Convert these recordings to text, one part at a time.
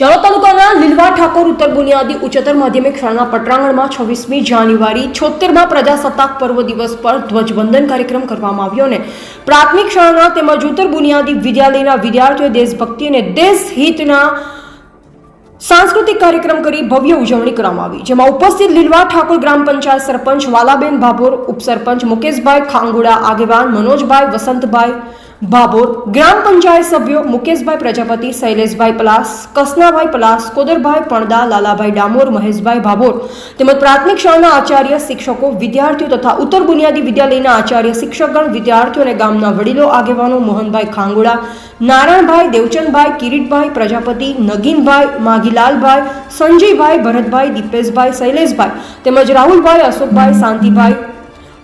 ચાલો તાલુકાના લીલવા ઠાકોર ઉત્તર બુનિયાદી ઉચ્ચતર માધ્યમિક શાળાના પટરાંગણમાં 26મી જાન્યુઆરી 76મા પ્રજાસત્તાક પર્વ દિવસ પર ધ્વજવંદન કાર્યક્રમ કરવામાં આવ્યો અને પ્રાથમિક શાળાના તેમજ ઉત્તર બુનિયાદી વિદ્યાલયના વિદ્યાર્થીઓએ દેશભક્તિ અને દેશહિતના सांस्कृतिक कार्यक्रम કરી ભવ્ય ઉજવણી કરવામાં આવી, જેમાં ઉપસ્થિત લીલવા ઠાકોર ગ્રામ પંચાયત સરપંચ વાલાબેન ભાભોર, ઉપસરપંચ મુકેશભાઈ ખાંગુડા, આગેવાન મનોજભાઈ વસંતભાઈ ભાભોર, ગ્રામ પંચાયત સભ્યો મુકેશભાઈ પ્રજાપતિ, શૈલેષભાઈ પલાસ, કસનાભાઈ પલાસ, કોદરભાઈ પણદા, લાલાભાઈ ડામોર, મહેશભાઈ ભાભોર તેમજ પ્રાથમિક શાળાના આચાર્ય, શિક્ષકો, વિદ્યાર્થીઓ તથા ઉત્તર બુનિયાદી વિદ્યાલયના આચાર્ય, શિક્ષકગણ, વિદ્યાર્થીઓ અને ગામના વડીલો આગેવાનો મોહનભાઈ ખાંગુડા, નારાયણભાઈ, દેવચંદભાઈ, કિરીટભાઈ પ્રજાપતિ, નગીનભાઈ, માગીલાલભાઈ, સંજયભાઈ, ભરતભાઈ, દીપેશભાઈ, શૈલેષભાઈ તેમજ રાહુલભાઈ, અશોકભાઈ, શાંતિભાઈ,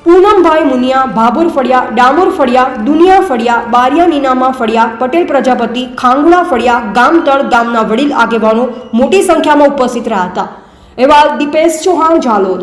પૂનમભાઈ મુનિયા, ભાભોર ફળિયા, ડામોર ફળિયા, દુનિયા ફળિયા, બારિયા નીનામા ફળિયા, પટેલ પ્રજાપતિ, ખાંગુડા ફળિયા, ગામતળ ગામના વડીલ આગેવાનો મોટી સંખ્યામાં ઉપસ્થિત રહ્યા હતા. એવા દીપેશ ચૌહાણ, ઝાલોદ.